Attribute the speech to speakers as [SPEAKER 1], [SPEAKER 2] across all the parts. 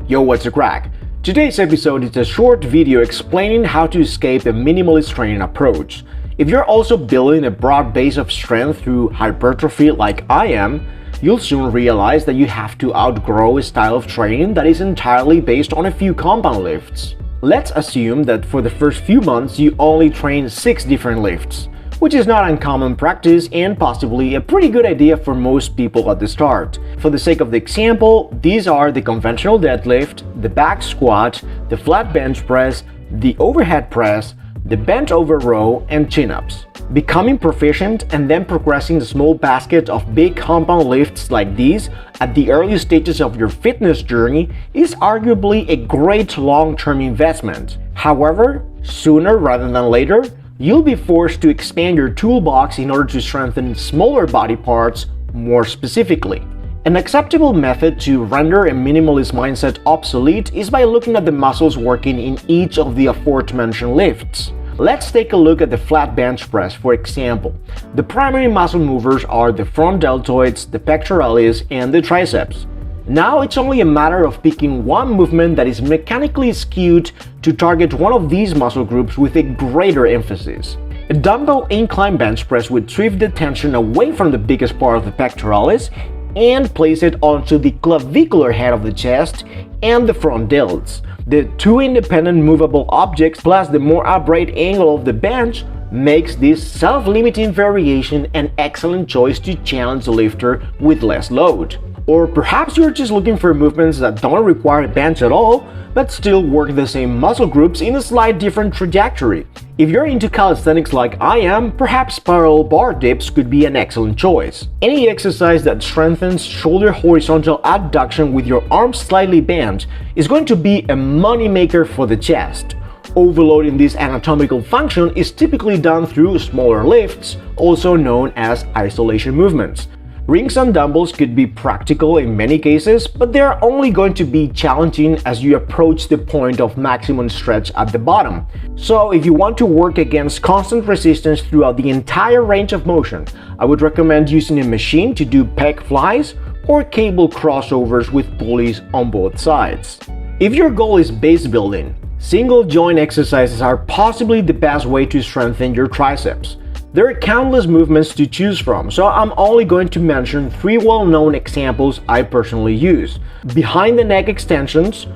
[SPEAKER 1] Yo, what's a crack? Today's episode is a short video explaining how to escape a minimalist training approach. If you're also building a broad base of strength through hypertrophy like I am, you'll soon realize that you have to outgrow a style of training that is entirely based on a few compound lifts. Let's assume that for the first few months you only train 6 different lifts, which is not uncommon practice and possibly a pretty good idea for most people at the start. For the sake of the example, these are the conventional deadlift, the back squat, the flat bench press, the overhead press, the bent over row, and chin-ups. Becoming proficient and then progressing the small basket of big compound lifts like these at the early stages of your fitness journey is arguably a great long-term investment. However, sooner rather than later, you'll be forced to expand your toolbox in order to strengthen smaller body parts more specifically. An acceptable method to render a minimalist mindset obsolete is by looking at the muscles working in each of the aforementioned lifts. Let's take a look at the flat bench press, for example. The primary muscle movers are the front deltoids, the pectoralis, and the triceps. Now it's only a matter of picking one movement that is mechanically skewed to target one of these muscle groups with a greater emphasis. A dumbbell incline bench press would shift the tension away from the biggest part of the pectoralis and place it onto the clavicular head of the chest and the front delts. The two independent movable objects plus the more upright angle of the bench makes this self-limiting variation an excellent choice to challenge the lifter with less load. Or perhaps you're just looking for movements that don't require a bench at all, but still work the same muscle groups in a slight different trajectory. If you're into calisthenics like I am, perhaps parallel bar dips could be an excellent choice. Any exercise that strengthens shoulder horizontal abduction with your arms slightly bent is going to be a moneymaker for the chest. Overloading this anatomical function is typically done through smaller lifts, also known as isolation movements. Rings and dumbbells could be practical in many cases, but they are only going to be challenging as you approach the point of maximum stretch at the bottom. So if you want to work against constant resistance throughout the entire range of motion, I would recommend using a machine to do pec flies or cable crossovers with pulleys on both sides. If your goal is base building, single joint exercises are possibly the best way to strengthen your triceps. There are countless movements to choose from, so I'm only going to mention 3 well-known examples I personally use: behind the neck extensions,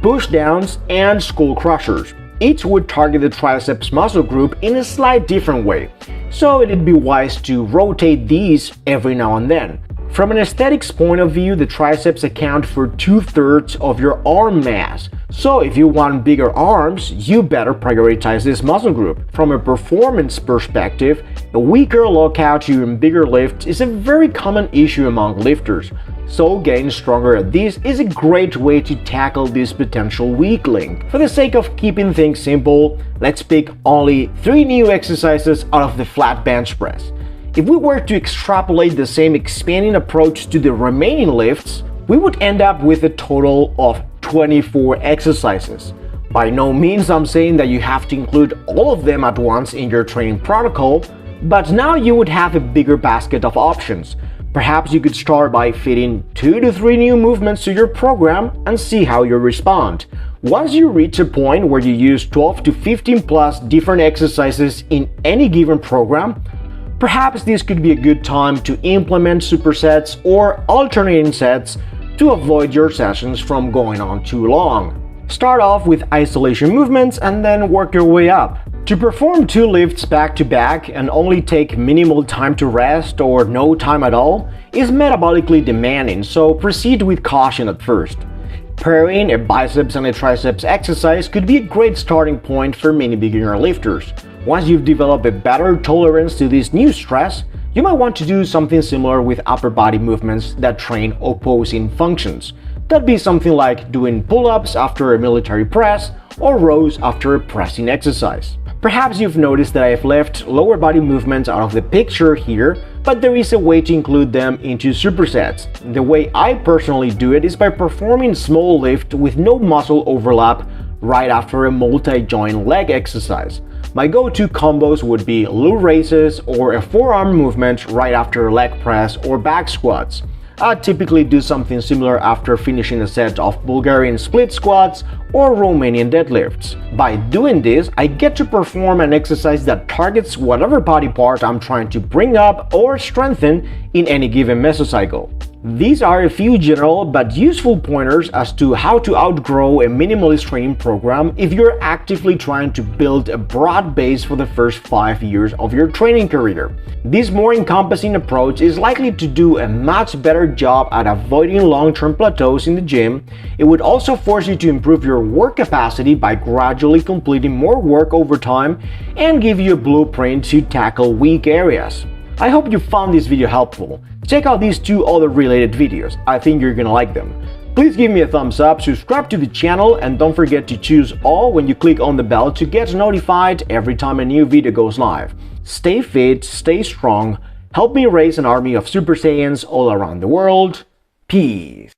[SPEAKER 1] push-downs, and skull crushers. Each would target the triceps muscle group in a slight different way, so it'd be wise to rotate these every now and then. From an aesthetics point of view, the triceps account for 2/3 of your arm mass, so if you want bigger arms, you better prioritize this muscle group. From a performance perspective, a weaker lockout during bigger lifts is a very common issue among lifters, so getting stronger at this is a great way to tackle this potential weak link. For the sake of keeping things simple, let's pick only 3 new exercises out of the flat bench press. If we were to extrapolate the same expanding approach to the remaining lifts, we would end up with a total of 24 exercises. By no means I'm saying that you have to include all of them at once in your training protocol, but now you would have a bigger basket of options. Perhaps you could start by fitting 2 to 3 new movements to your program and see how you respond. Once you reach a point where you use 12 to 15 plus different exercises in any given program, perhaps this could be a good time to implement supersets or alternating sets to avoid your sessions from going on too long. Start off with isolation movements and then work your way up. To perform 2 lifts back to back and only take minimal time to rest or no time at all is metabolically demanding, so proceed with caution at first. Pairing a biceps and a triceps exercise could be a great starting point for many beginner lifters. Once you've developed a better tolerance to this new stress, you might want to do something similar with upper body movements that train opposing functions. That'd be something like doing pull-ups after a military press or rows after a pressing exercise. Perhaps you've noticed that I've left lower body movements out of the picture here, but there is a way to include them into supersets. The way I personally do it is by performing small lift with no muscle overlap right after a multi-joint leg exercise. My go-to combos would be low raises or a forearm movement right after leg press or back squats. I typically do something similar after finishing a set of Bulgarian split squats or Romanian deadlifts. By doing this, I get to perform an exercise that targets whatever body part I'm trying to bring up or strengthen in any given mesocycle. These are a few general but useful pointers as to how to outgrow a minimalist training program if you're actively trying to build a broad base for the first 5 years of your training career. This more encompassing approach is likely to do a much better job at avoiding long-term plateaus in the gym. It would also force you to improve your work capacity by gradually completing more work over time and give you a blueprint to tackle weak areas. I hope you found this video helpful. Check out these 2 other related videos. I think you're gonna like them. Please give me a thumbs up, subscribe to the channel, and don't forget to choose all when you click on the bell to get notified every time a new video goes live. Stay fit, stay strong, help me raise an army of Super Saiyans all around the world. Peace.